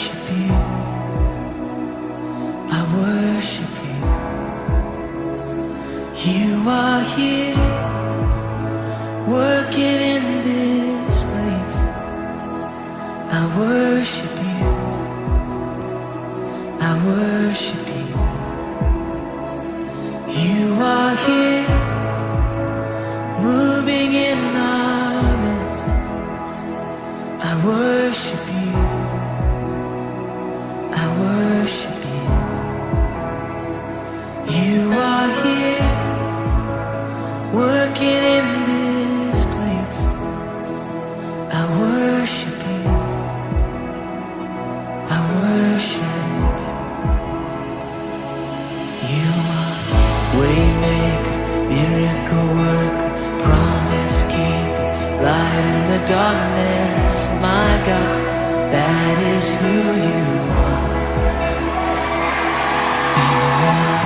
worship you. I worship you. You are here, working in this place. I worship you. I worship you. You are here, moving in our midst. I worship you. I worship you. You are here, working in this place. I worship you. I worship you. You are waymaker, miracle worker, promise keeper, light in the darkness. My God, that is who you are. You are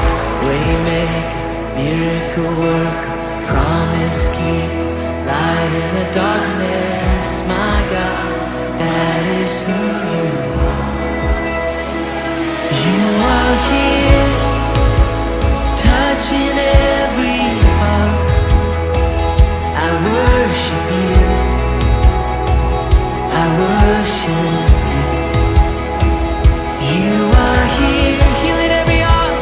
waymaker, miracle worker, promise keeper, light in the darkness. My God, that is who you are. You are here, touching every heart. I worship you. I worship you. You are here, healing every heart.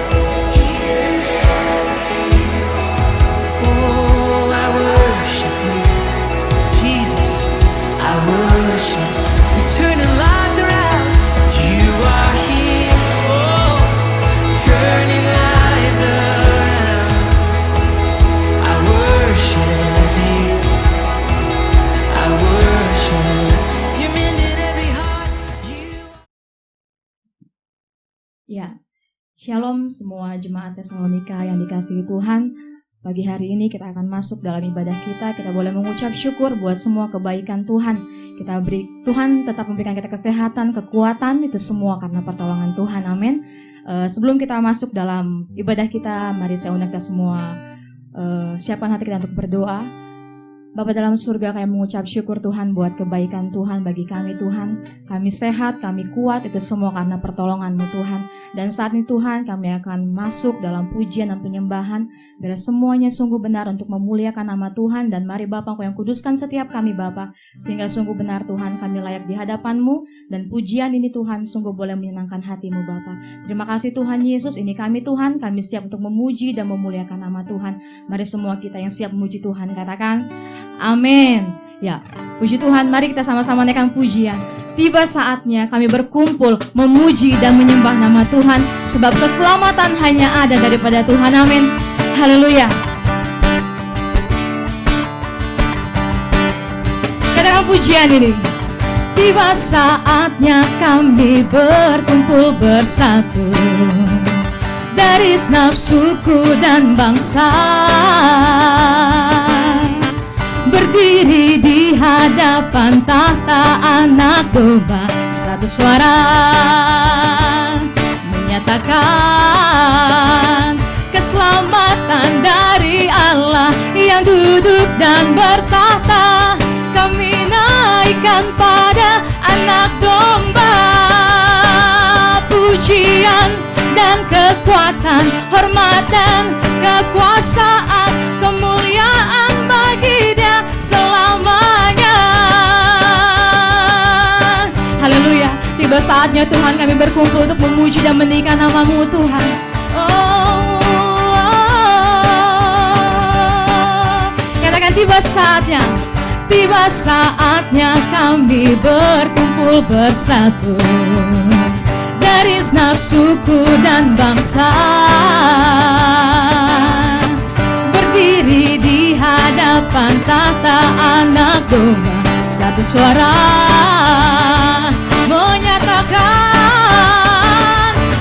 Oh, I worship you, Jesus. I worship, you're turning lives around. You are here, oh, turning lives around. I worship you. I worship. You're mending every heart. Ya, Shalom semua jemaat Tesalonika yang dikasihi Tuhan. Pagi hari ini kita akan masuk dalam ibadah kita. Kita boleh mengucap syukur buat semua kebaikan Tuhan. Kita beri, Tuhan tetap memberikan kita kesehatan, kekuatan, itu semua karena pertolongan Tuhan. Amin. Sebelum kita masuk dalam ibadah kita, mari saya undang kita semua siapkan hati kita untuk berdoa. Bapa dalam surga, kami mengucap syukur Tuhan buat kebaikan Tuhan bagi kami Tuhan. Kami sehat, kami kuat, itu semua karena pertolongan-Mu Tuhan. Dan saat ini Tuhan kami akan masuk dalam pujian dan penyembahan. Biar semuanya sungguh benar untuk memuliakan nama Tuhan. Dan mari Bapa, Engkau yang kuduskan setiap kami Bapa. Sehingga sungguh benar Tuhan kami layak di hadapan-Mu. Dan pujian ini Tuhan sungguh boleh menyenangkan hati-Mu Bapa. Terima kasih Tuhan Yesus, ini kami Tuhan. Kami siap untuk memuji dan memuliakan nama Tuhan. Mari semua kita yang siap memuji Tuhan katakan amin. Ya, puji Tuhan, mari kita sama-sama naikkan pujian. Tiba saatnya kami berkumpul memuji dan menyembah nama Tuhan, sebab keselamatan hanya ada daripada Tuhan. Amin. Haleluya. Katakan pujian ini. Tiba saatnya kami berkumpul bersatu dari segenap suku dan bangsa, berdiri di hadapan tahta Anak Domba, satu suara menyatakan keselamatan dari Allah yang duduk dan bertahta. Kami naikkan pada Anak Domba pujian dan kekuatan, hormat dan kekuasaan, kemuliaan bagi Dia selamanya. Haleluya. Tiba saatnya Tuhan kami berkumpul untuk memuji dan meninggikan nama-Mu Tuhan. Katakan tiba saatnya. Tiba saatnya kami berkumpul bersatu dari segenap suku dan bangsa, berdiri di hadapan tahta Anak Domba, satu suara menyatakan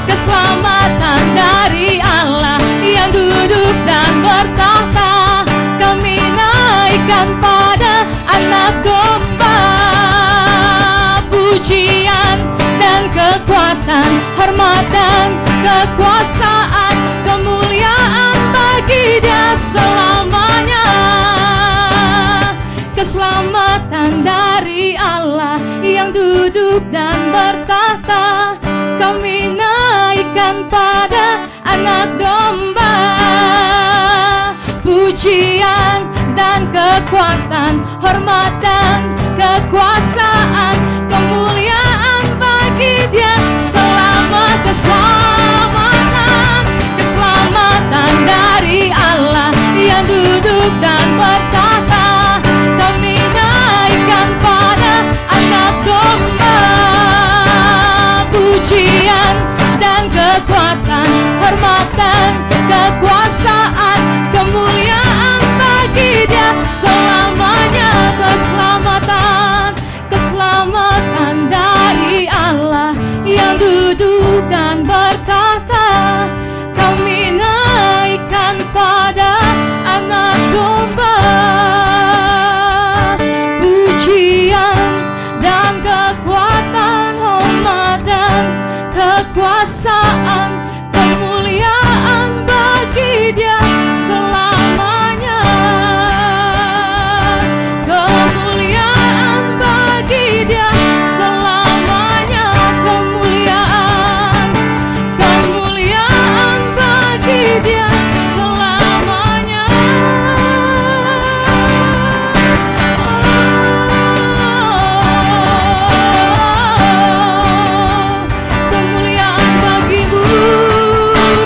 keselamatan dari Allah yang duduk dan bertahta. Kami naikkan pada Anak Domba pujian dan kekuatan, hormat dan kekuasaan, kemuliaan bagi Dia selamanya. Keselamatan dari Allah yang duduk dan bertahta. kekuatan, hormat dan kekuasaan, kemuliaan bagi Dia selamanya. Keselamatan dari Allah yang duduk dan bertahta, kami naikkan pada Anak Domba. Pujian dan kekuatan, hormat dan kekuasaan, kemuliaan bagi Dia selamanya. Kemuliaan bagi Dia selamanya. Kemuliaan bagi Dia selamanya. Kemuliaan bagi-Mu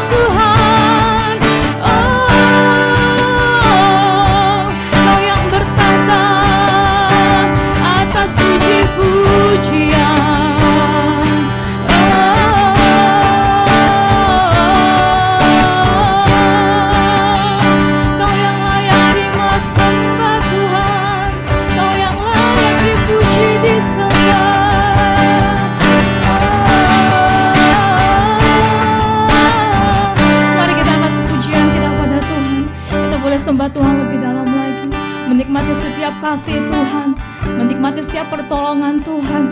Tuhan. Kau yang bertahta atas puji-pujian. Kau yang layak disembah Tuhan, Kau yang layak dipuji disembah. Mari kita angkat pujian kita pada Tuhan. Kita boleh sembah Tuhan lebih dalam lagi, menikmati setiap kasih Tuhan, menikmati setiap pertolongan Tuhan.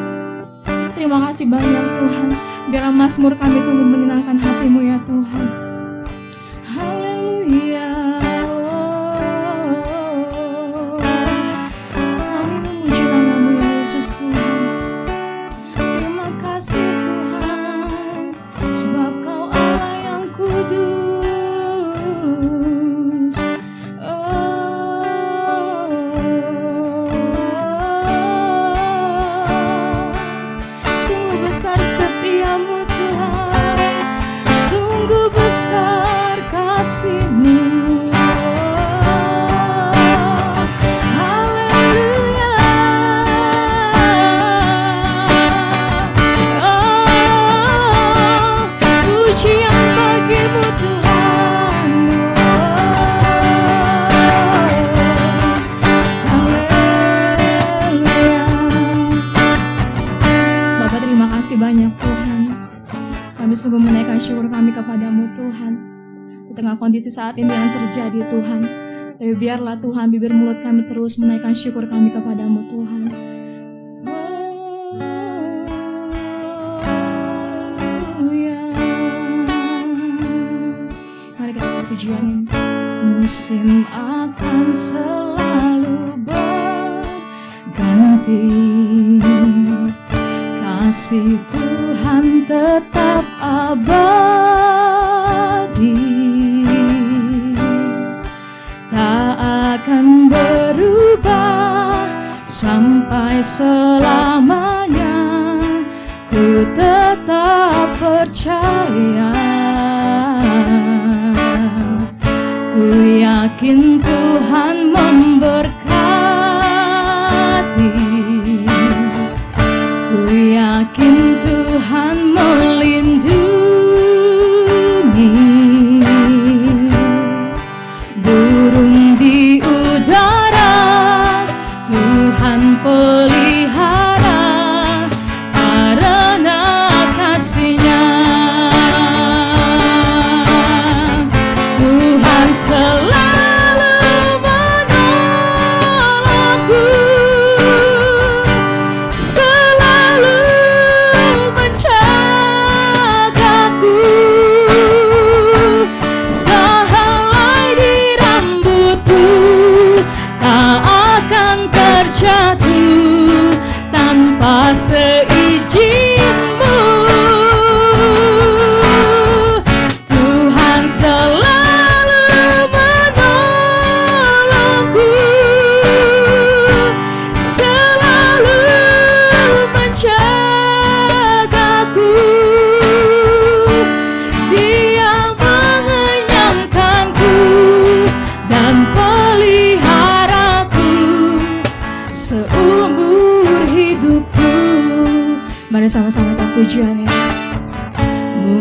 Terima kasih banyak Tuhan. Biar mazmur kami itu menyenangkan hati-Mu ya Tuhan. Haleluya. Kami memuji nama-Mu ya Yesus Tuhan. Terima kasih Tuhan, sebab Kau Allah yang kudus. Sungguh besar setia-Mu Tuhan, sungguh besar kasih-Mu. Haleluya. Pujian bagi-Mu Tuhan. Haleluya. Bapak, terima kasih banyak Tuhan. Kami sungguh menaikkan syukur kami kepadamu Tuhan, di tengah kondisi saat ini yang terjadi Tuhan. Tapi biarlah Tuhan bibir mulut kami terus menaikkan syukur kami kepadamu Tuhan. Haleluya. Mari kita berpujian. Musim akan selalu berganti, kasih Tuhan tetap abadi, tak akan berubah sampai selamanya. Ku tetap percaya, ku yakin Tuhan memberkati, ku yakin Tuhan melindungi. Burung di udara Tuhan pelihara karena kasih-Nya. Tuhan selalu menolongku, selalu mencari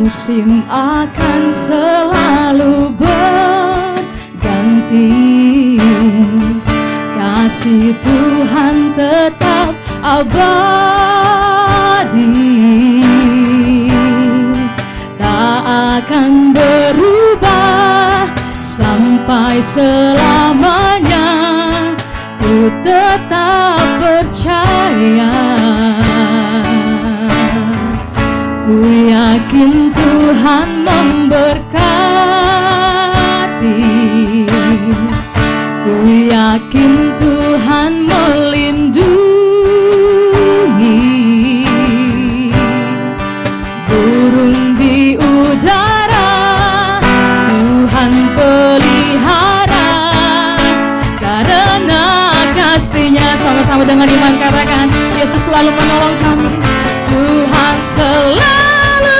Musim akan selalu berganti, kasih Tuhan tetap abadi, tak akan berubah sampai selamanya. Ku tetap percaya, ku yakin Tuhan memberkati, ku yakin Tuhan melindungi. Burung di udara Tuhan pelihara, karena kasih-Nya. Sama-sama dengan iman katakan, Yesus selalu menolong kami. Tuhan selalu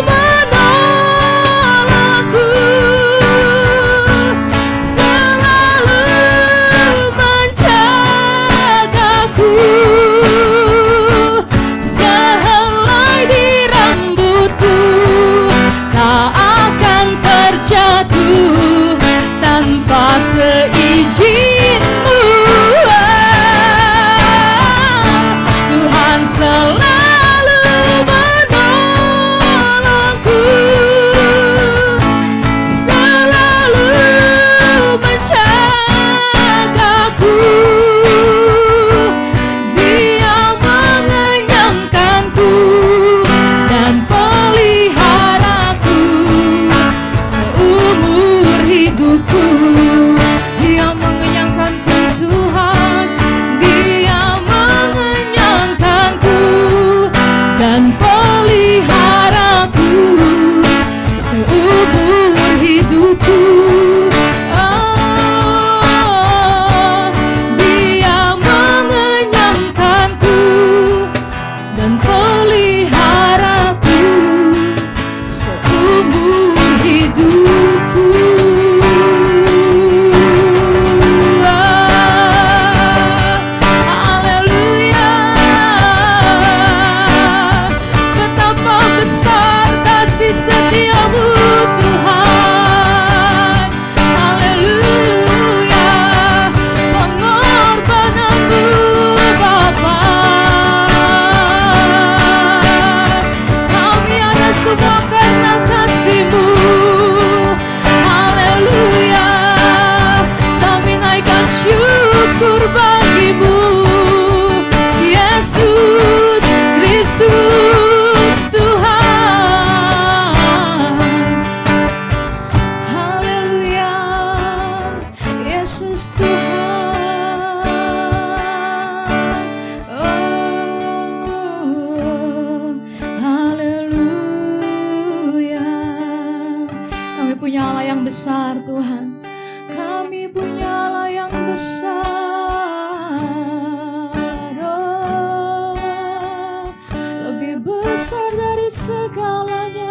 menolongku, selalu menjagaku, sehelai di rambutku tak akan terjatuh tanpa seizin-Mu. Tuhan selalu menolongku, selalu menjagaku, Dia mengenyangkanku dan peliharaku seumur hidupku. Dia mengenyangkanku Tuhan, Dia mengenyangkanku dan peliharaku seumur hidupku. Oh, Dia mengenyangkanku dan peliharaku seumur hidupku. Haleluya, betapa besar kasih setia-Mu Tuhan. Haleluya, pengorbanan-Mu Bapa. Kami ada semua karena kasih-Mu. Haleluya, kami naikkan syukur bagi-Mu, Yesus Kristus Tuhan. Haleluya, Yesus Tuhan. Oh, haleluya. Kami punya Allah yang besar Tuhan, kami punya Allah yang besar. Oh, lebih besar dari segalanya.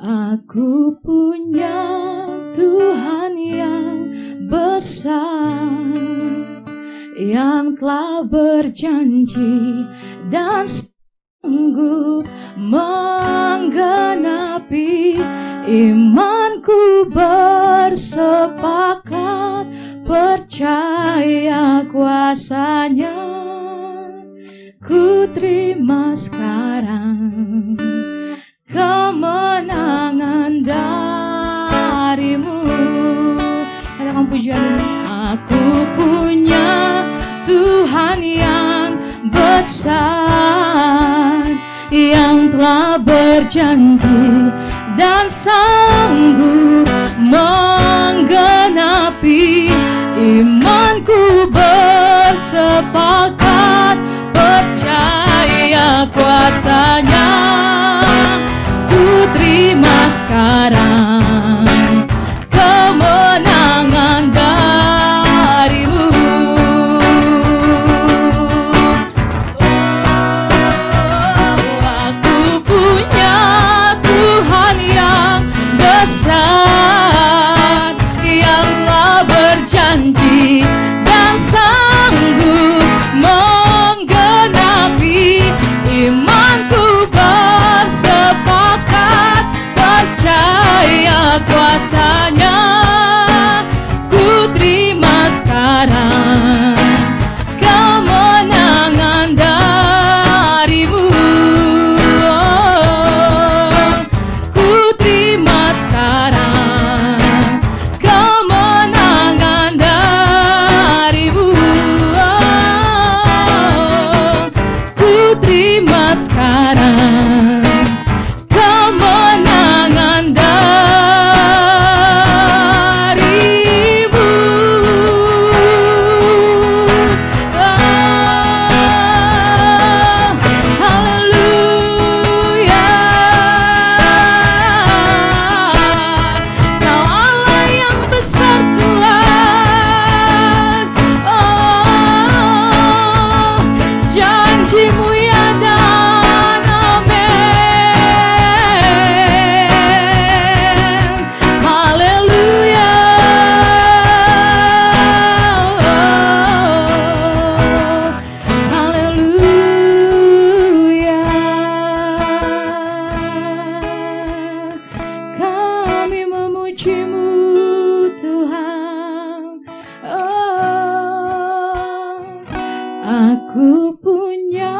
Aku punya Tuhan yang besar, yang telah berjanji dan sanggup menggenapi. Imanku bersepakat percaya kuasa-Nya. Ku terima sekarang kemenangan dari-Mu. Katakan pujian ini. Aku punya Tuhan yang besar, yang telah berjanji dan sanggup menggenapi. Imanku bersepakat percaya kuasa-Nya. Ku terima sekarang kemenangan dari-Mu. Aku punya Tuhan yang besar, berjanji dan sanggup menggenapi. Imanku bersepakat, percaya kuasanya. Ku terima sekarang kemenangan darimu. Ku terima sekarang kemenangan darimu. Ku terima sekarang kemenangan darimu. Haleluya. Kau Allah yang besar Tuhan. Janjimu ya dan amin. Haleluya. Haleluya. Kami memujimu Tuhan. Aku punya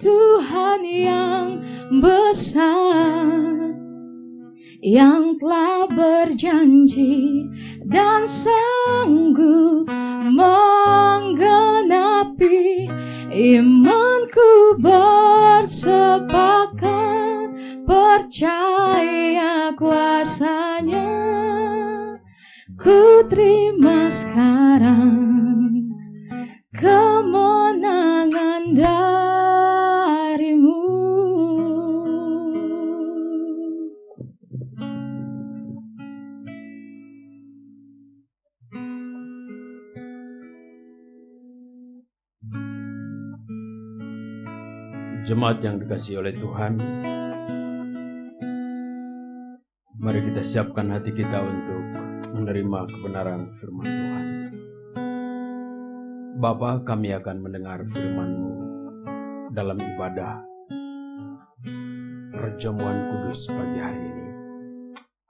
Tuhan yang besar, yang telah berjanji dan sanggup menggenapi. Imanku bersepakat, percaya kuasanya. Ku terima sekarang kemenangan darimu. Jemaat yang dikasihi oleh Tuhan, mari kita siapkan hati kita untuk menerima kebenaran firman Tuhan. Bapa, kami akan mendengar firman-Mu dalam ibadah perjamuan kudus pagi hari ini.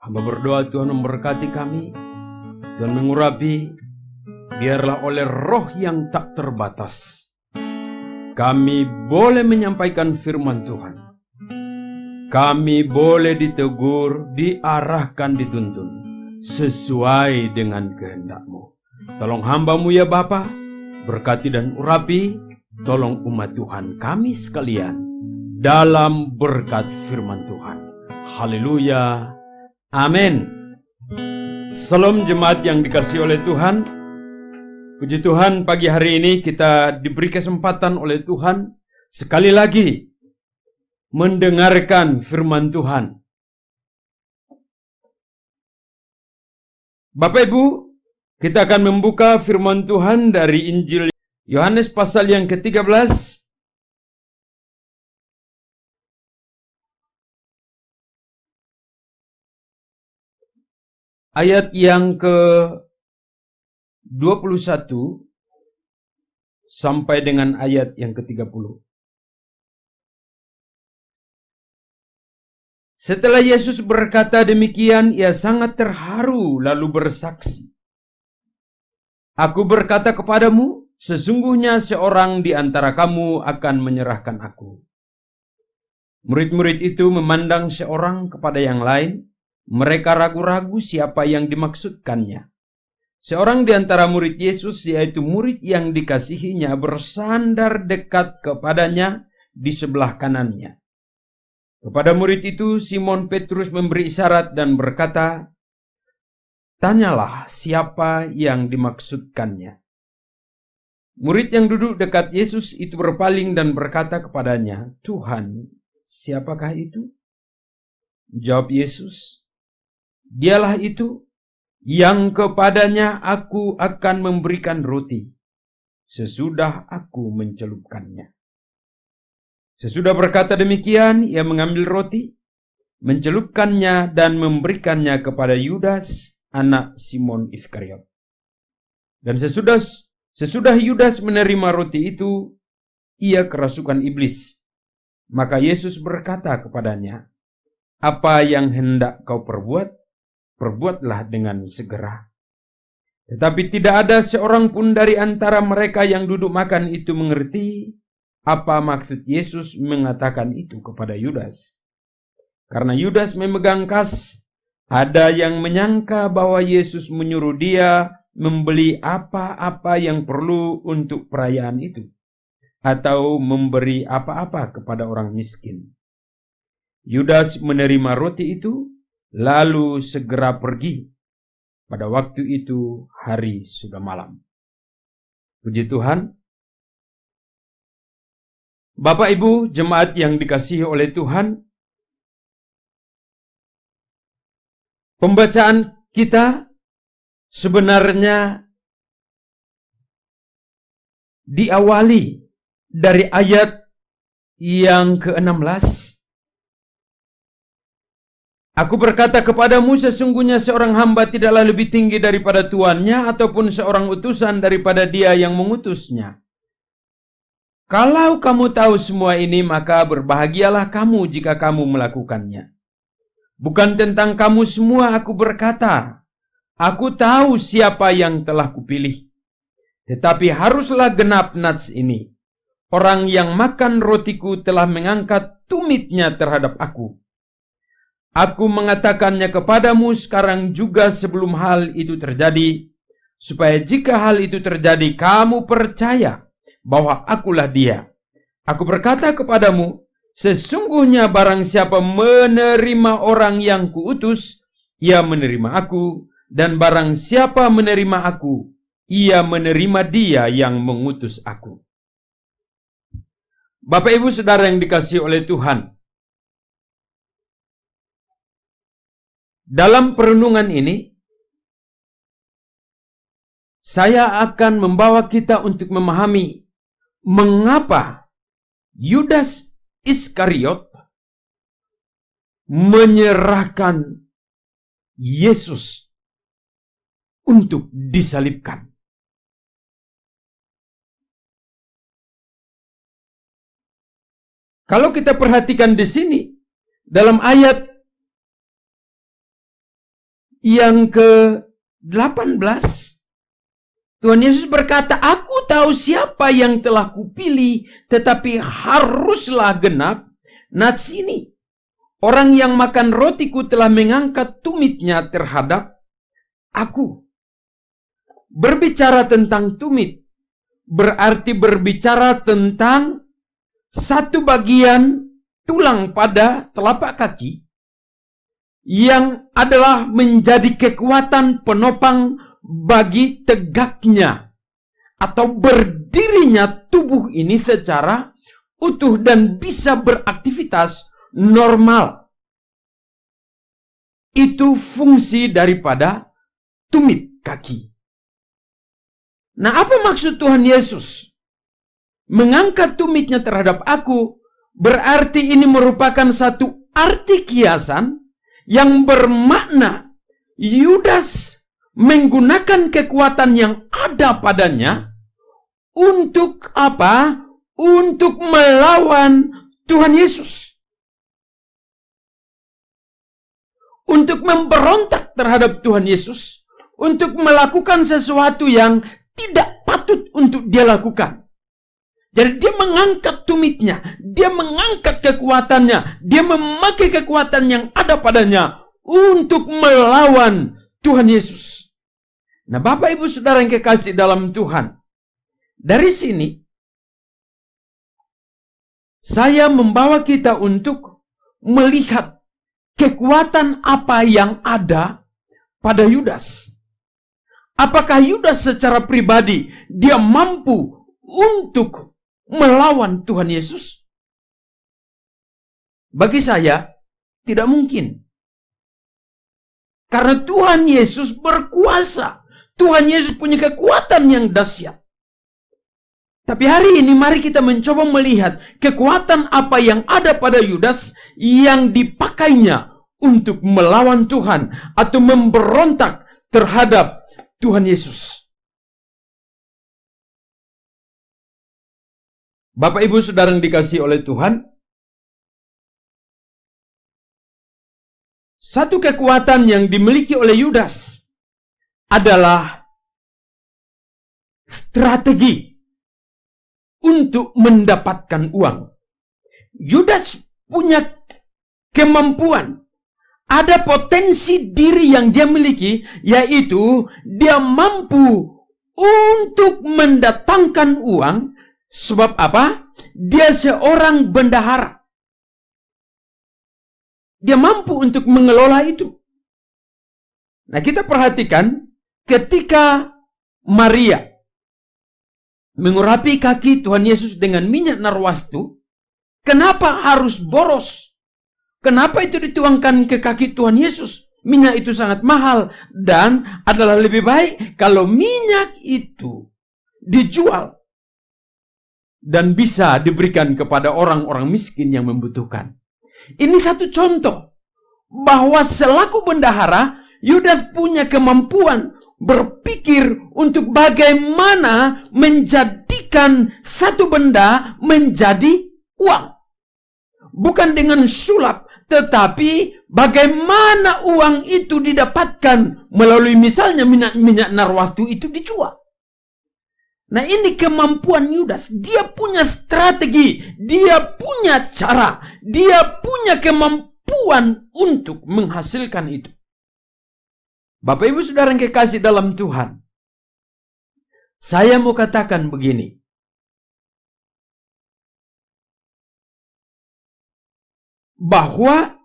Hamba berdoa Tuhan memberkati kami, Tuhan mengurapi, biarlah oleh roh yang tak terbatas kami boleh menyampaikan firman Tuhan. Kami boleh ditegur, diarahkan, dituntun sesuai dengan kehendak-Mu. Tolong hamba-Mu ya Bapa, berkati dan urapi, tolong umat Tuhan kami sekalian dalam berkat firman Tuhan. Haleluya, amin. Salam jemaat yang dikasihi oleh Tuhan. Puji Tuhan, pagi hari ini kita diberi kesempatan oleh Tuhan sekali lagi mendengarkan firman Tuhan. Bapak Ibu, kita akan membuka firman Tuhan dari Injil Yohanes pasal yang ke-13. Ayat yang ke-21 sampai dengan ayat yang ke-30. Setelah Yesus berkata demikian, ia sangat terharu lalu bersaksi, "Aku berkata kepadamu, sesungguhnya seorang di antara kamu akan menyerahkan aku." Murid-murid itu memandang seorang kepada yang lain. Mereka ragu-ragu siapa yang dimaksudkannya. Seorang di antara murid Yesus, yaitu murid yang dikasihinya, bersandar dekat kepadanya di sebelah kanannya. Kepada murid itu, Simon Petrus memberi isyarat dan berkata, "Tanyalah siapa yang dimaksudkannya." Murid yang duduk dekat Yesus itu berpaling dan berkata kepadanya, "Tuhan, siapakah itu?" Jawab Yesus, "Dialah itu yang kepadanya aku akan memberikan roti sesudah aku mencelupkannya." Sesudah berkata demikian, ia mengambil roti, mencelupkannya dan memberikannya kepada Yudas, anak Simon Iskariot. Dan sesudah Yudas menerima roti itu, ia kerasukan iblis. Maka Yesus berkata kepadanya, "Apa yang hendak kau perbuat, perbuatlah dengan segera." Tetapi tidak ada seorang pun dari antara mereka yang duduk makan itu mengerti apa maksud Yesus mengatakan itu kepada Yudas. Karena Yudas memegang kas, ada yang menyangka bahwa Yesus menyuruh dia membeli apa-apa yang perlu untuk perayaan itu, atau memberi apa-apa kepada orang miskin. Yudas menerima roti itu, lalu segera pergi. Pada waktu itu hari sudah malam. Puji Tuhan. Bapak Ibu jemaat yang dikasihi oleh Tuhan, pembacaan kita sebenarnya diawali dari ayat yang ke-16. Aku berkata kepadamu, sesungguhnya seorang hamba tidaklah lebih tinggi daripada tuannya, ataupun seorang utusan daripada dia yang mengutusnya. Kalau kamu tahu semua ini, maka berbahagialah kamu jika kamu melakukannya. Bukan tentang kamu semua aku berkata, aku tahu siapa yang telah kupilih. Tetapi haruslah genap nats ini. Orang yang makan rotiku telah mengangkat tumitnya terhadap aku. Aku mengatakannya kepadamu sekarang juga sebelum hal itu terjadi, supaya jika hal itu terjadi, kamu percaya bahwa akulah dia. Aku berkata kepadamu, sesungguhnya barang siapa menerima orang yang kuutus, ia menerima aku, dan barang siapa menerima aku, ia menerima dia yang mengutus aku. Bapak Ibu Saudara yang dikasihi oleh Tuhan, dalam perenungan ini, saya akan membawa kita untuk memahami mengapa Yudas Iskariot menyerahkan Yesus untuk disalibkan. Kalau kita perhatikan di sini, dalam ayat yang ke-18, Tuhan Yesus berkata, aku tahu siapa yang telah kupilih, tetapi haruslah genap nats ini. Orang yang makan rotiku telah mengangkat tumitnya terhadap aku. Berbicara tentang tumit, berarti berbicara tentang satu bagian tulang pada telapak kaki, yang adalah menjadi kekuatan penopang bagi tegaknya atau berdirinya tubuh ini secara utuh dan bisa beraktivitas normal. Itu fungsi daripada tumit kaki. Nah, apa maksud Tuhan Yesus mengangkat tumitnya terhadap aku? Berarti ini merupakan satu arti kiasan yang bermakna Yudas menggunakan kekuatan yang ada padanya untuk apa? Untuk melawan Tuhan Yesus. Untuk memberontak terhadap Tuhan Yesus. Untuk melakukan sesuatu yang tidak patut untuk dia lakukan. Jadi dia mengangkat tumitnya, dia mengangkat kekuatannya, dia memakai kekuatan yang ada padanya untuk melawan Tuhan Yesus. Nah, Bapak Ibu Saudara yang kekasih dalam Tuhan, dari sini saya membawa kita untuk melihat kekuatan apa yang ada pada Yudas. Apakah Yudas secara pribadi dia mampu untuk melawan Tuhan Yesus? Bagi saya, tidak mungkin. Karena Tuhan Yesus berkuasa. Tuhan Yesus punya kekuatan yang dahsyat. Tapi hari ini mari kita mencoba melihat kekuatan apa yang ada pada Yudas yang dipakainya untuk melawan Tuhan atau memberontak terhadap Tuhan Yesus. Bapak Ibu Saudara yang dikasihi oleh Tuhan, satu kekuatan yang dimiliki oleh Yudas adalah strategi untuk mendapatkan uang. Yudas punya kemampuan, ada potensi diri yang dia miliki, yaitu dia mampu untuk mendatangkan uang. Sebab apa? Dia seorang bendahara. Dia mampu untuk mengelola itu. Nah, kita perhatikan ketika Maria mengurapi kaki Tuhan Yesus dengan minyak narwastu, kenapa harus boros? Kenapa itu dituangkan ke kaki Tuhan Yesus? Minyak itu sangat mahal dan adalah lebih baik kalau minyak itu dijual dan bisa diberikan kepada orang-orang miskin yang membutuhkan. Ini satu contoh bahwa selaku bendahara, Yudas punya kemampuan berpikir untuk bagaimana menjadikan satu benda menjadi uang. Bukan dengan sulap, tetapi bagaimana uang itu didapatkan melalui misalnya minyak narwastu itu dijual. Nah, ini kemampuan Yudas. Dia punya strategi, dia punya cara, dia punya kemampuan untuk menghasilkan itu. Bapak Ibu Saudara yang kekasih dalam Tuhan, saya mau katakan begini. Bahwa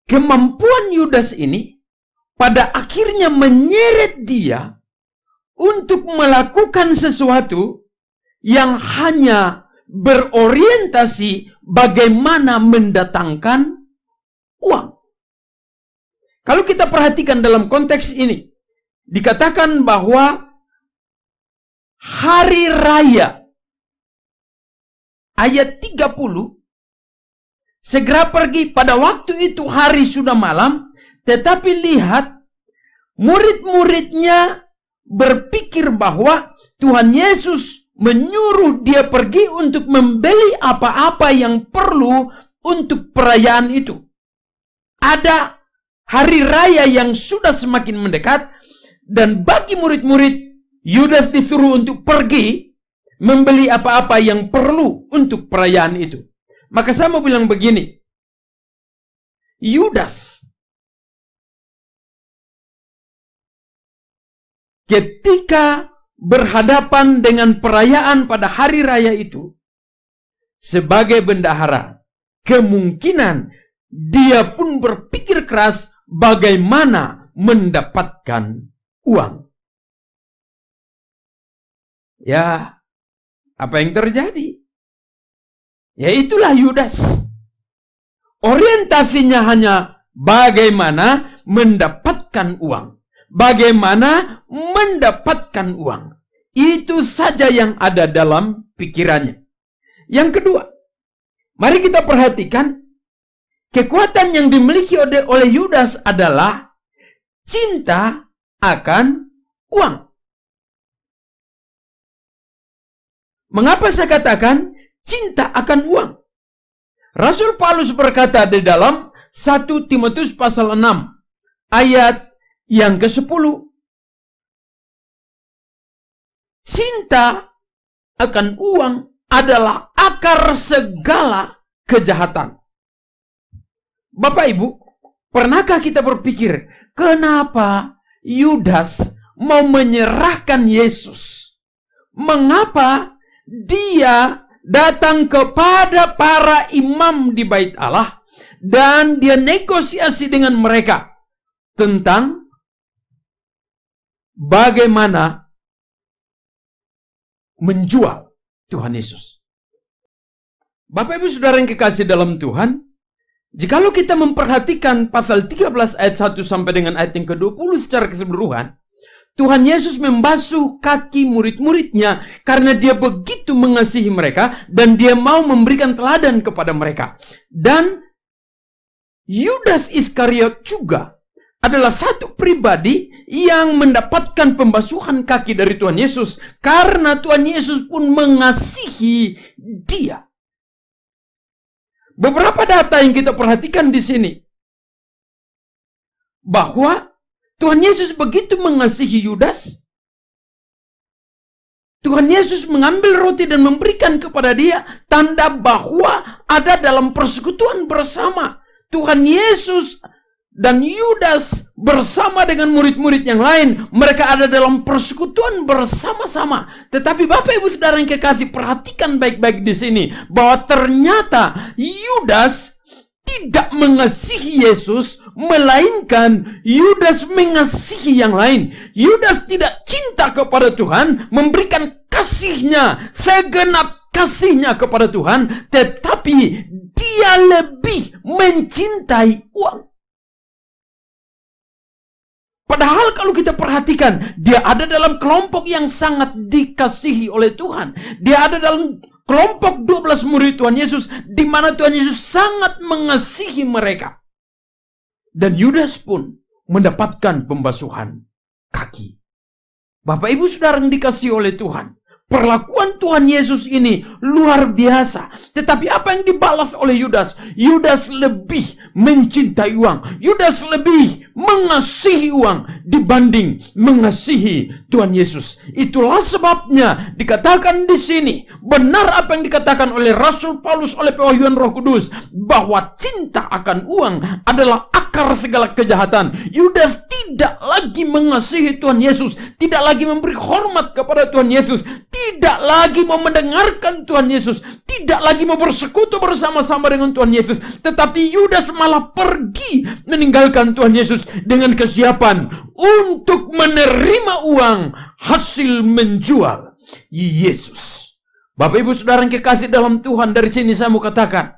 kemampuan Yudas ini pada akhirnya menyeret dia untuk melakukan sesuatu yang hanya berorientasi bagaimana mendatangkan uang. Kalau kita perhatikan dalam konteks ini, dikatakan bahwa hari raya ayat 30, segera pergi, pada waktu itu hari sudah malam, tetapi lihat murid-muridnya berpikir bahwa Tuhan Yesus menyuruh dia pergi untuk membeli apa-apa yang perlu untuk perayaan itu. Ada hari raya yang sudah semakin mendekat, dan bagi murid-murid, Yudas disuruh untuk pergi membeli apa-apa yang perlu untuk perayaan itu. Maka saya mau bilang begini, Yudas ketika berhadapan dengan perayaan pada hari raya itu, sebagai bendahara, kemungkinan dia pun berpikir keras bagaimana mendapatkan uang. Ya, apa yang terjadi? Ya, itulah Yudas. Orientasinya hanya bagaimana mendapatkan uang. Bagaimana mendapatkan uang. Itu saja yang ada dalam pikirannya. Yang kedua, mari kita perhatikan kekuatan yang dimiliki oleh Yudas adalah cinta akan uang. Mengapa saya katakan cinta akan uang? Rasul Paulus berkata di dalam 1 Timotius pasal 6 ayat yang ke-10. Cinta akan uang adalah akar segala kejahatan. Bapak Ibu, pernahkah kita berpikir, kenapa Yudas mau menyerahkan Yesus? Mengapa dia datang kepada para imam di Bait Allah dan dia negosiasi dengan mereka tentang bagaimana menjual Tuhan Yesus? Bapak Ibu Saudara yang kekasih dalam Tuhan, jikalau kita memperhatikan pasal 13 ayat 1 sampai dengan ayat yang ke-20 secara keseluruhan, Tuhan Yesus membasuh kaki murid-muridnya karena dia begitu mengasihi mereka dan dia mau memberikan teladan kepada mereka. Dan Yudas Iskariot juga adalah satu pribadi yang mendapatkan pembasuhan kaki dari Tuhan Yesus karena Tuhan Yesus pun mengasihi dia. Beberapa data yang kita perhatikan di sini, bahwa Tuhan Yesus begitu mengasihi Yudas, Tuhan Yesus mengambil roti dan memberikan kepada dia, tanda bahwa ada dalam persekutuan bersama. Tuhan Yesus dan Yudas bersama dengan murid-murid yang lain, mereka ada dalam persekutuan bersama-sama. Tetapi Bapak Ibu Saudara yang kekasih, perhatikan baik-baik di sini bahwa ternyata Yudas tidak mengasihi Yesus, melainkan Yudas mengasihi yang lain. Yudas tidak cinta kepada Tuhan, memberikan kasihnya, segenap kasihnya kepada Tuhan, tetapi dia lebih mencintai uang. Padahal kalau kita perhatikan, dia ada dalam kelompok yang sangat dikasihi oleh Tuhan. Dia ada dalam kelompok 12 murid Tuhan Yesus, di mana Tuhan Yesus sangat mengasihi mereka. Dan Yudas pun mendapatkan pembasuhan kaki. Bapak Ibu Saudara yang dikasihi oleh Tuhan, perlakuan Tuhan Yesus ini luar biasa. Tetapi apa yang dibalas oleh Yudas? Yudas lebih mencintai uang. Yudas lebih mengasihi uang dibanding mengasihi Tuhan Yesus. Itulah sebabnya dikatakan di sini, benar apa yang dikatakan oleh Rasul Paulus oleh pewahyuan Roh Kudus, bahwa cinta akan uang adalah akar segala kejahatan. Yudas tidak lagi mengasihi Tuhan Yesus, tidak lagi memberi hormat kepada Tuhan Yesus, tidak lagi mau mendengarkan Tuhan Yesus, tidak lagi mau bersekutu bersama-sama dengan Tuhan Yesus, tetapi Yudas malah pergi meninggalkan Tuhan Yesus dengan kesiapan untuk menerima uang hasil menjual Yesus. Bapak Ibu Saudara yang kekasih dalam Tuhan, dari sini saya mau katakan,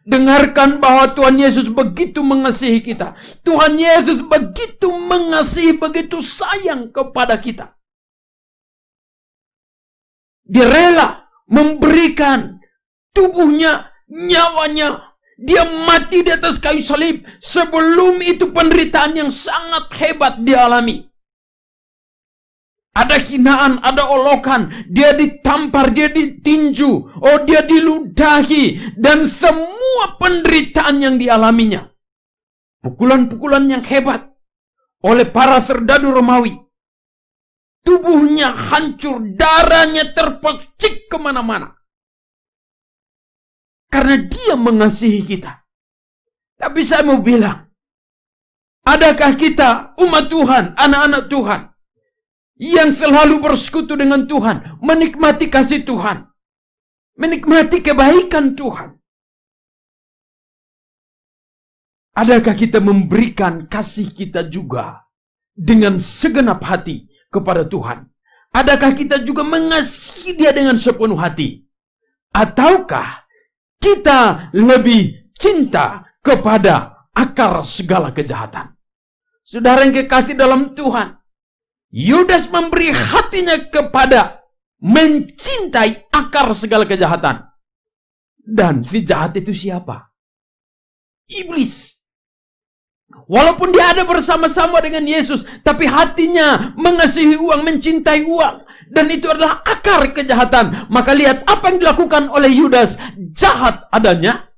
dengarkan bahwa Tuhan Yesus begitu mengasihi kita. Tuhan Yesus begitu mengasihi, begitu sayang kepada kita. Dia rela memberikan tubuhnya, nyawanya. Dia mati di atas kayu salib. Sebelum itu penderitaan yang sangat hebat dialami. Ada hinaan, ada olokan, dia ditampar, dia ditinju, dia diludahi, dan semua penderitaan yang dialaminya. Pukulan-pukulan yang hebat oleh para serdadu Romawi. Tubuhnya hancur, darahnya terpercik kemana-mana. Karena dia mengasihi kita. Tapi saya mau bilang, adakah kita umat Tuhan, anak-anak Tuhan, yang selalu bersekutu dengan Tuhan, menikmati kasih Tuhan, menikmati kebaikan Tuhan? Adakah kita memberikan kasih kita juga dengan segenap hati kepada Tuhan? Adakah kita juga mengasihi Dia dengan sepenuh hati? Ataukah kita lebih cinta kepada akar segala kejahatan? Saudara yang kekasih dalam Tuhan, Yudas memberi hatinya kepada mencintai akar segala kejahatan. Dan si jahat itu siapa? Iblis. Walaupun dia ada bersama-sama dengan Yesus, tapi hatinya mengasihi uang, mencintai uang. Dan itu adalah akar kejahatan. Maka lihat apa yang dilakukan oleh Yudas, jahat adanya.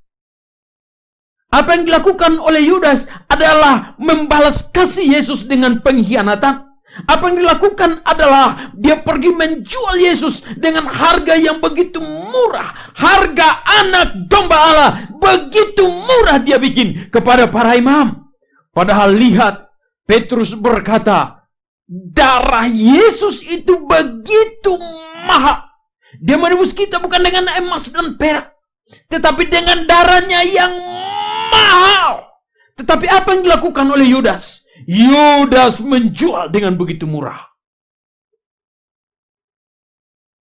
Apa yang dilakukan oleh Yudas adalah membalas kasih Yesus dengan pengkhianatan. Apa yang dilakukan adalah dia pergi menjual Yesus dengan harga yang begitu murah. Harga anak domba Allah begitu murah dia bikin kepada para imam. Padahal lihat, Petrus berkata, darah Yesus itu begitu mahal. Dia menebus kita bukan dengan emas dan perak, tetapi dengan darahnya yang mahal. Tetapi apa yang dilakukan oleh Yudas? Yudas menjual dengan begitu murah.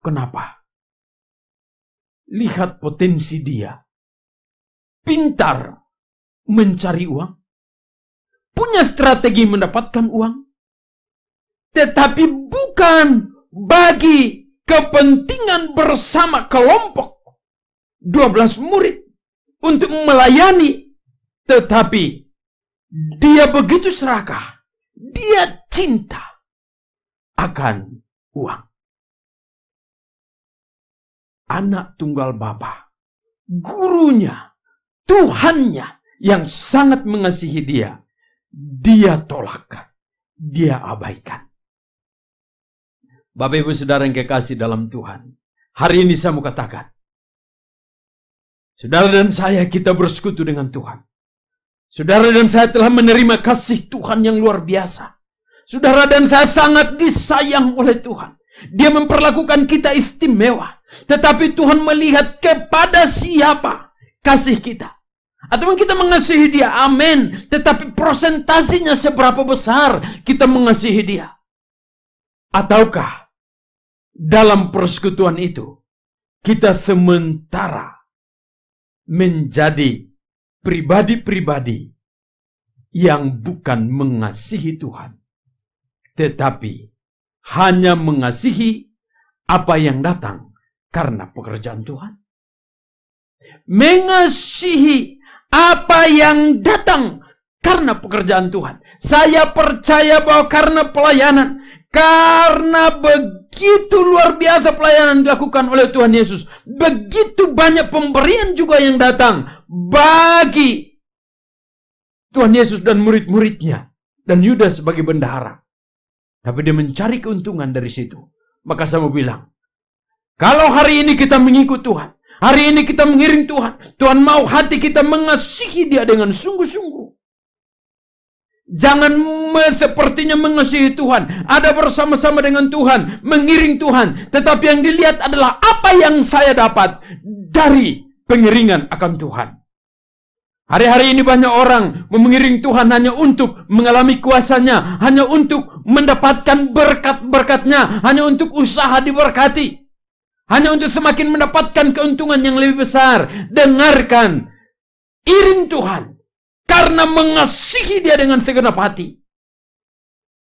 Kenapa? Lihat potensi dia. Pintar mencari uang. Punya strategi mendapatkan uang. Tetapi bukan bagi kepentingan bersama kelompok 12 murid untuk melayani. Tetapi dia begitu serakah. Dia cinta akan uang. Anak tunggal Bapa, gurunya, Tuhannya yang sangat mengasihi dia tolak, dia abaikan. Bapak Ibu Saudara yang kekasih dalam Tuhan, hari ini saya mau katakan, saudara dan saya, kita bersekutu dengan Tuhan. Saudara dan saya telah menerima kasih Tuhan yang luar biasa. Saudara dan saya sangat disayang oleh Tuhan. Dia memperlakukan kita istimewa. Tetapi Tuhan melihat kepada siapa kasih kita. Atau kita mengasihi dia, amin. Tetapi prosentasinya seberapa besar kita mengasihi dia. Ataukah dalam persekutuan itu kita sementara menjadi pribadi-pribadi yang bukan mengasihi Tuhan, tetapi hanya mengasihi apa yang datang karena pekerjaan Tuhan. Mengasihi apa yang datang karena pekerjaan Tuhan. Saya percaya bahwa karena pelayanan, karena begitu luar biasa pelayanan dilakukan oleh Tuhan Yesus, begitu banyak pemberian juga yang datang bagi Tuhan Yesus dan murid-muridnya, dan Yudas sebagai bendahara. Tapi dia mencari keuntungan dari situ. Maka saya mau bilang, kalau hari ini kita mengikut Tuhan, hari ini kita mengiring Tuhan, Tuhan mau hati kita mengasihi dia dengan sungguh-sungguh. Jangan sepertinya mengasihi Tuhan, ada bersama-sama dengan Tuhan, mengiring Tuhan, tetapi yang dilihat adalah apa yang saya dapat dari pengiringan akan Tuhan. Hari-hari ini banyak orang mengiring Tuhan hanya untuk mengalami kuasanya, hanya untuk mendapatkan berkat-berkatnya, hanya untuk usaha diberkati, hanya untuk semakin mendapatkan keuntungan yang lebih besar. Dengarkan, iring Tuhan karena mengasihi dia dengan segenap hati.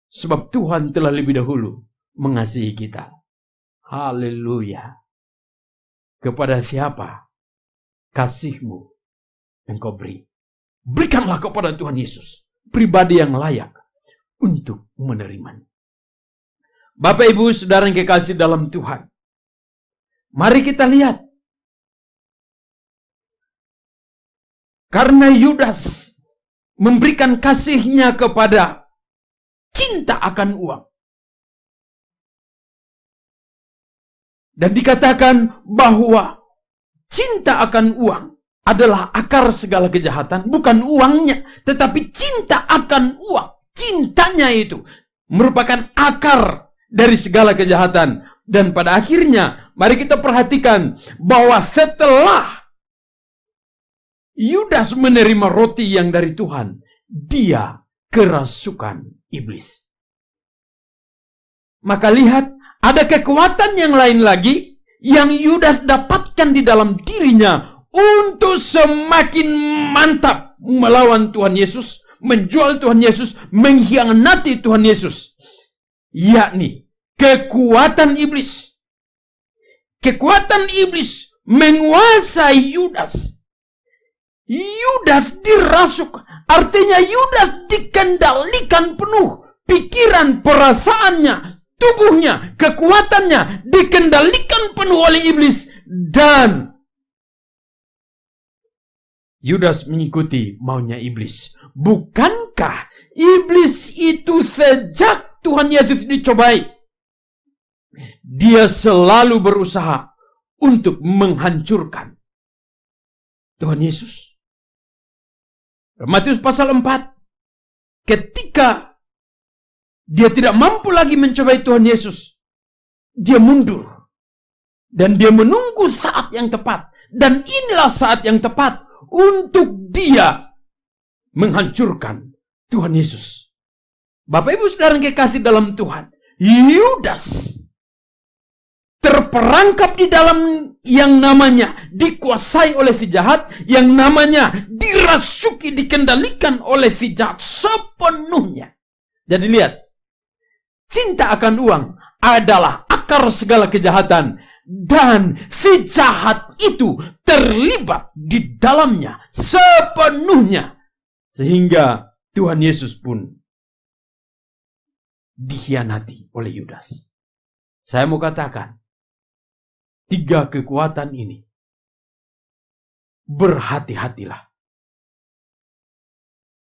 Sebab Tuhan telah lebih dahulu mengasihi kita. Haleluya. Kepada siapa kasihmu engkau beri? Berikanlah kepada Tuhan Yesus, pribadi yang layak untuk menerimanya. Bapak Ibu Saudara yang kekasih dalam Tuhan, mari kita lihat. Karena Yudas memberikan kasihnya kepada cinta akan uang. Dan dikatakan bahwa cinta akan uang adalah akar segala kejahatan, bukan uangnya, tetapi cinta akan uang. Cintanya itu merupakan akar dari segala kejahatan. Dan pada akhirnya, mari kita perhatikan bahwa setelah Yudas menerima roti yang dari Tuhan, dia kerasukan iblis. Maka lihat, ada kekuatan yang lain lagi yang Yudas dapatkan di dalam dirinya untuk semakin mantap melawan Tuhan Yesus, menjual Tuhan Yesus, mengkhianati Tuhan Yesus. Yakni kekuatan iblis. Kekuatan iblis menguasai Yudas. Yudas dirasuk, artinya Yudas dikendalikan penuh. Pikiran, perasaannya, tubuhnya, kekuatannya dikendalikan penuh oleh iblis. Dan Yudas mengikuti maunya iblis. Bukankah iblis itu sejak Tuhan Yesus dicobai, dia selalu berusaha untuk menghancurkan Tuhan Yesus? Matius pasal 4, ketika dia tidak mampu lagi mencobai Tuhan Yesus, dia mundur. Dan dia menunggu saat yang tepat. Dan inilah saat yang tepat untuk dia menghancurkan Tuhan Yesus. Bapak Ibu Saudara yang kekasih dalam Tuhan, Yudas terperangkap di dalam yang namanya dikuasai oleh si jahat, yang namanya dirasuki, dikendalikan oleh si jahat sepenuhnya. Jadi lihat, cinta akan uang adalah akar segala kejahatan, dan si jahat itu terlibat di dalamnya sepenuhnya, sehingga Tuhan Yesus pun dikhianati oleh Yudas. Saya mau katakan, 3 kekuatan ini, berhati-hatilah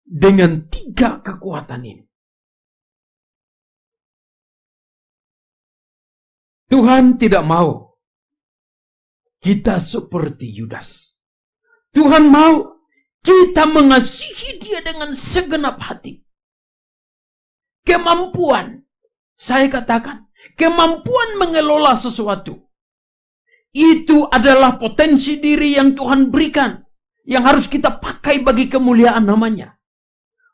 dengan 3 kekuatan ini. Tuhan tidak mau kita seperti Yudas. Tuhan mau kita mengasihi dia dengan segenap hati. Kemampuan, saya katakan, kemampuan mengelola sesuatu, itu adalah potensi diri yang Tuhan berikan, yang harus kita pakai bagi kemuliaan namanya.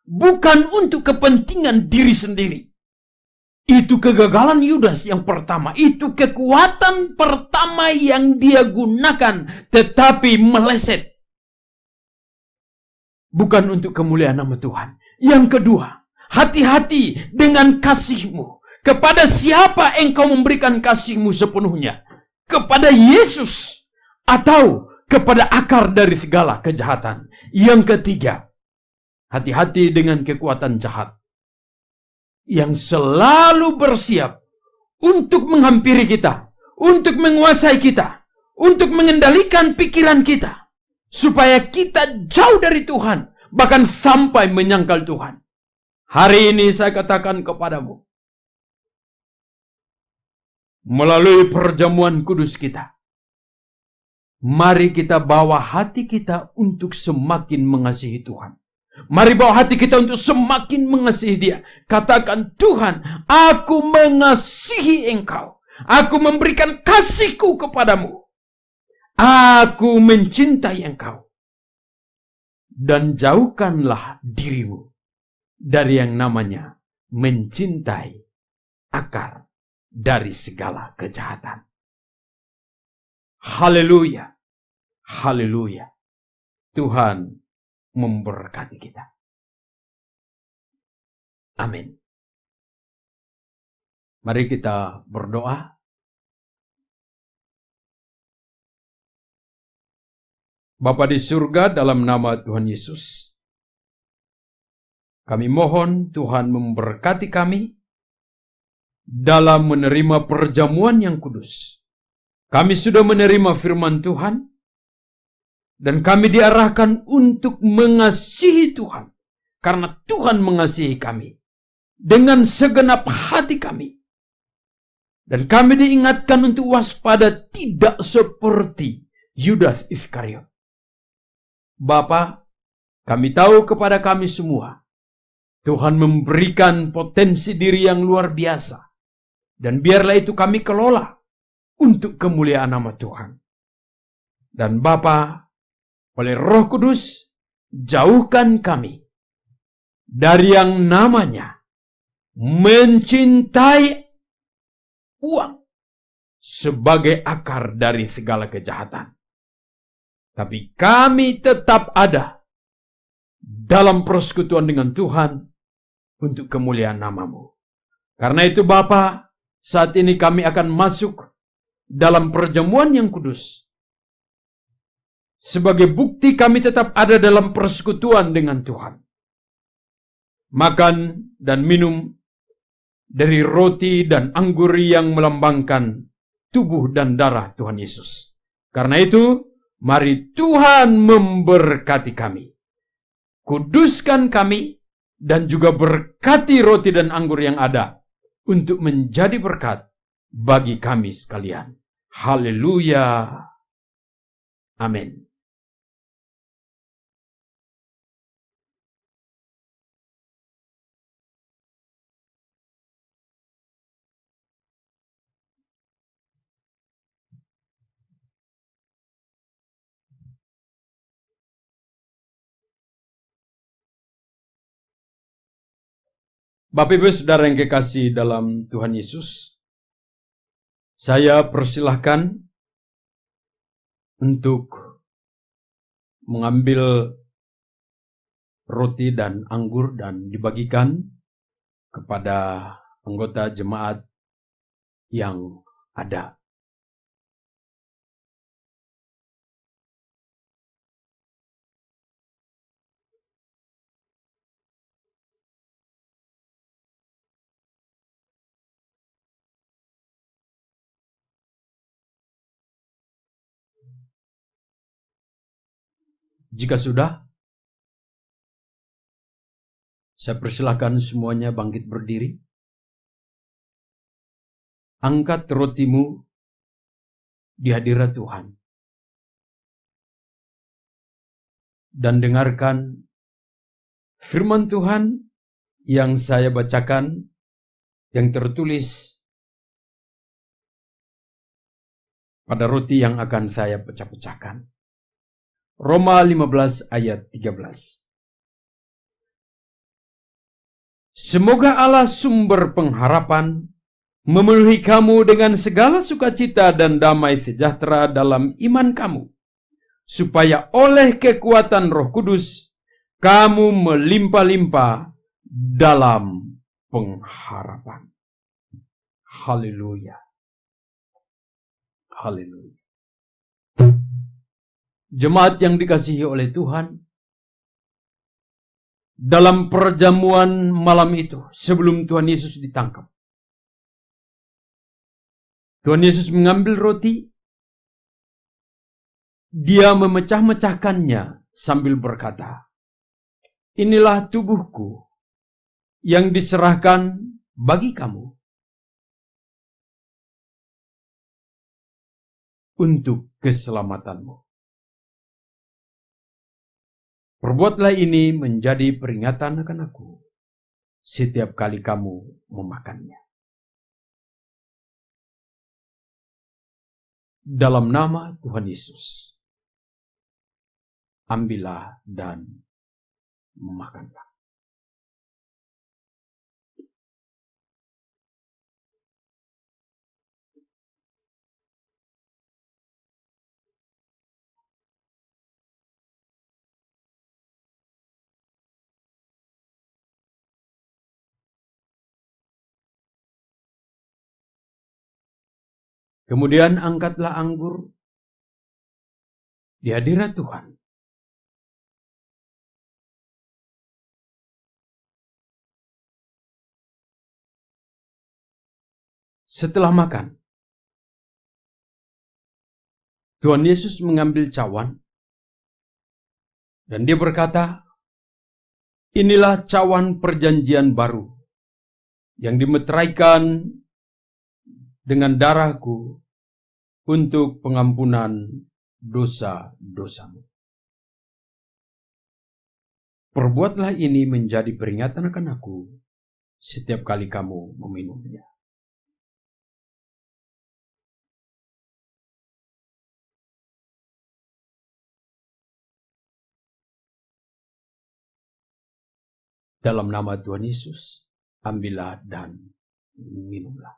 Bukan untuk kepentingan diri sendiri. Itu kegagalan Yudas yang pertama. Itu kekuatan pertama yang dia gunakan, tetapi meleset. Bukan untuk kemuliaan nama Tuhan. Yang kedua, hati-hati dengan kasihmu. Kepada siapa engkau memberikan kasihmu sepenuhnya? Kepada Yesus atau kepada akar dari segala kejahatan? Yang ketiga, hati-hati dengan kekuatan jahat yang selalu bersiap untuk menghampiri kita, untuk menguasai kita, untuk mengendalikan pikiran kita, supaya kita jauh dari Tuhan, bahkan sampai menyangkal Tuhan. Hari ini saya katakan kepadamu, melalui perjamuan kudus kita, mari kita bawa hati kita untuk semakin mengasihi Tuhan. Mari bawa hati kita untuk semakin mengasihi dia. Katakan, Tuhan, aku mengasihi engkau. Aku memberikan kasihku kepadamu. Aku mencintai engkau. Dan jauhkanlah dirimu dari yang namanya mencintai akar dari segala kejahatan. Haleluya. Haleluya. Tuhan memberkati kita. Amin. Mari kita berdoa. Bapa di surga, dalam nama Tuhan Yesus, kami mohon Tuhan memberkati kami dalam menerima perjamuan yang kudus. Kami sudah menerima firman Tuhan, dan kami diarahkan untuk mengasihi Tuhan. Karena Tuhan mengasihi kami dengan segenap hati kami. Dan kami diingatkan untuk waspada, tidak seperti Yudas Iskariot. Bapa, kami tahu kepada kami semua, Tuhan memberikan potensi diri yang luar biasa. Dan biarlah itu kami kelola untuk kemuliaan nama Tuhan. Dan Bapa, oleh Roh Kudus, jauhkan kami dari yang namanya mencintai uang sebagai akar dari segala kejahatan. Tapi kami tetap ada dalam persekutuan dengan Tuhan untuk kemuliaan nama-Mu. Karena itu Bapa, saat ini kami akan masuk dalam perjamuan yang kudus. Sebagai bukti kami tetap ada dalam persekutuan dengan Tuhan. Makan dan minum dari roti dan anggur yang melambangkan tubuh dan darah Tuhan Yesus. Karena itu, mari Tuhan memberkati kami. Kuduskan kami dan juga berkati roti dan anggur yang ada untuk menjadi berkat bagi kami sekalian. Haleluya. Amin. Bapak Ibu Saudara yang kekasih dalam Tuhan Yesus, saya persilahkan untuk mengambil roti dan anggur dan dibagikan kepada anggota jemaat yang ada. Jika sudah, saya persilakan semuanya bangkit berdiri. Angkat rotimu di hadirat Tuhan. Dan dengarkan firman Tuhan yang saya bacakan, yang tertulis pada roti yang akan saya pecah-pecahkan. Roma 15 ayat 13. Semoga Allah sumber pengharapan memenuhi kamu dengan segala sukacita dan damai sejahtera dalam iman kamu, supaya oleh kekuatan Roh Kudus kamu melimpah-limpah dalam pengharapan. Haleluya. Haleluya. Jemaat yang dikasihi oleh Tuhan, dalam perjamuan malam itu, sebelum Tuhan Yesus ditangkap, Tuhan Yesus mengambil roti, dia memecah-mecahkannya sambil berkata, inilah tubuhku yang diserahkan bagi kamu untuk keselamatanmu. Perbuatlah ini menjadi peringatan akan aku setiap kali kamu memakannya. Dalam nama Tuhan Yesus, ambillah dan memakanlah. Kemudian angkatlah anggur di hadirat Tuhan. Setelah makan, Tuhan Yesus mengambil cawan dan dia berkata, inilah cawan perjanjian baru yang dimeteraikan dengan darahku untuk pengampunan dosa-dosamu. Perbuatlah ini menjadi peringatan akan aku setiap kali kamu meminumnya. Dalam nama Tuhan Yesus, ambillah dan minumlah.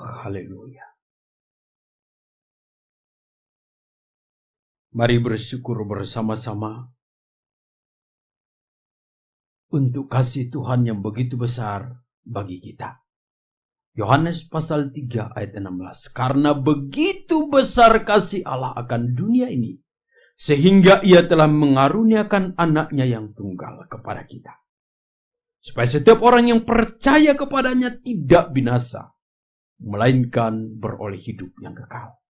Haleluya. Mari bersyukur bersama-sama untuk kasih Tuhan yang begitu besar bagi kita. Yohanes pasal 3 ayat 16. Karena begitu besar kasih Allah akan dunia ini, sehingga ia telah mengaruniakan anaknya yang tunggal kepada kita, supaya setiap orang yang percaya kepadanya tidak binasa, melainkan beroleh hidup yang kekal.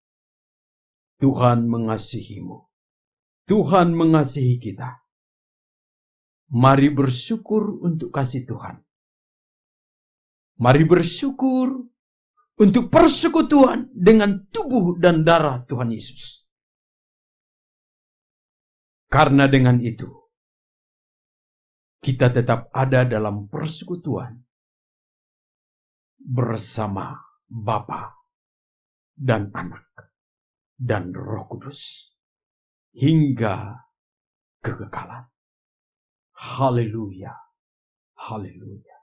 Tuhan mengasihimu. Tuhan mengasihi kita. Mari bersyukur untuk kasih Tuhan. Mari bersyukur untuk persekutuan dengan tubuh dan darah Tuhan Yesus. Karena dengan itu, kita tetap ada dalam persekutuan bersama Bapa dan Anak dan Roh Kudus hingga kekekalan. Haleluya. Haleluya.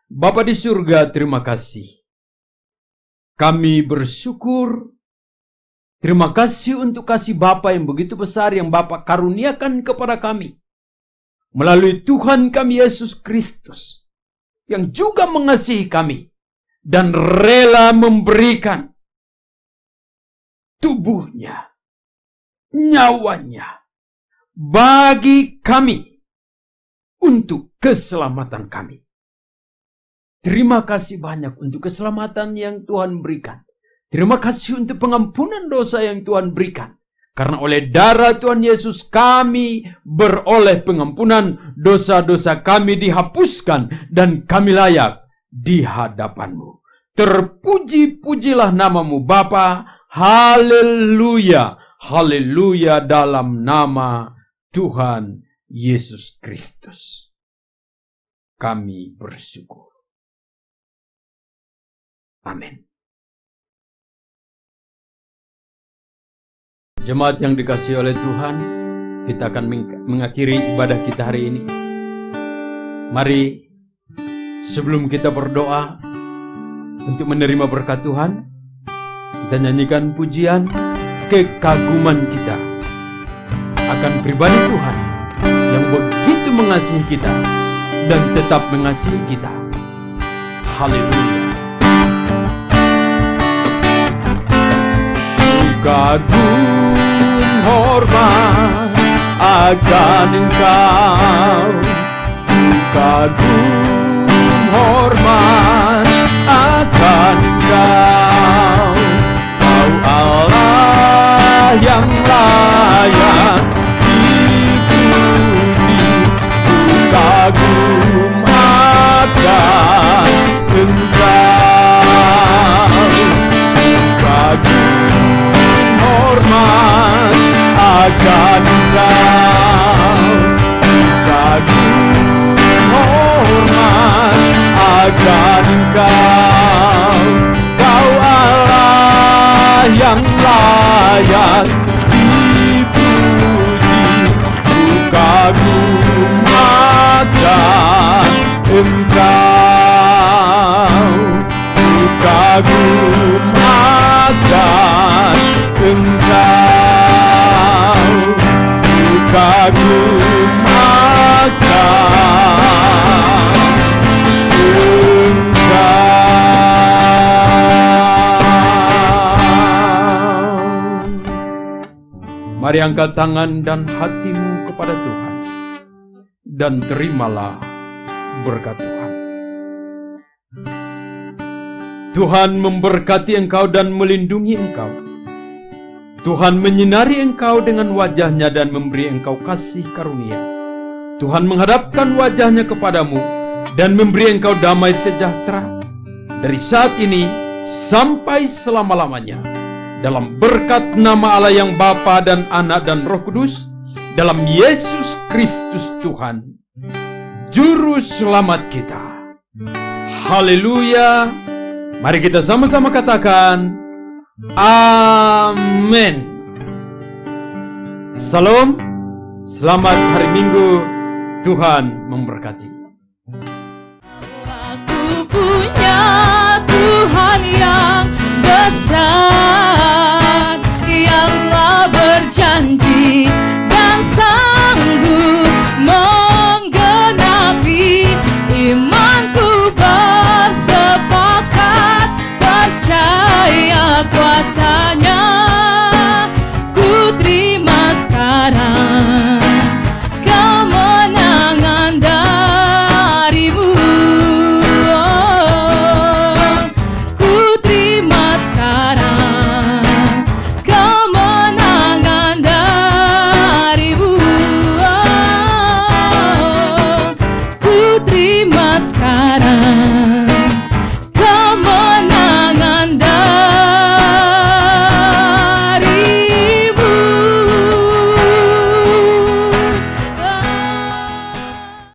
Bapa di surga, terima kasih. Kami bersyukur. Terima kasih untuk kasih Bapa yang begitu besar yang Bapa karuniakan kepada kami melalui Tuhan kami Yesus Kristus, yang juga mengasihi kami dan rela memberikan tubuhnya, nyawanya bagi kami untuk keselamatan kami. Terima kasih banyak untuk keselamatan yang Tuhan berikan. Terima kasih untuk pengampunan dosa yang Tuhan berikan. Karena oleh darah Tuhan Yesus kami beroleh pengampunan, dosa-dosa kami dihapuskan, dan kami layak di hadapan-Mu. Terpuji-pujilah nama-Mu Bapa. Haleluya. Haleluya dalam nama Tuhan Yesus Kristus. Kami bersyukur. Amin. Jemaat yang dikasihi oleh Tuhan, kita akan mengakhiri ibadah kita hari ini. Mari, sebelum kita berdoa untuk menerima berkat Tuhan, kita nyanyikan pujian kekaguman kita akan pribadi Tuhan yang begitu mengasihi kita dan tetap mengasihi kita. Haleluya. Kagum hormat akan Engkau, kagum hormat akan Engkau, Kau Allah yang layak dipuji. Ku kagum akan Engkau, kagum hormat akan Engkau, kagum hormat akan Engkau, Kau Allah yang layak dipuji. Ku kagum akan Engkau, ku kagum akan Engkau, ku kagum akan Engkau. Mari angkat tangan dan hatimu kepada Tuhan dan terimalah berkat Tuhan. Tuhan memberkati engkau dan melindungi engkau. Tuhan menyinari engkau dengan wajah-Nya dan memberi engkau kasih karunia. Tuhan menghadapkan wajah-Nya kepadamu dan memberi engkau damai sejahtera dari saat ini sampai selama-lamanya. Dalam berkat nama Allah yang Bapa dan Anak dan Roh Kudus, dalam Yesus Kristus Tuhan, Juru Selamat kita. Haleluya. Mari kita sama-sama katakan amin. Salam, selamat hari Minggu, Tuhan memberkati. Aku punya Tuhan yang besar.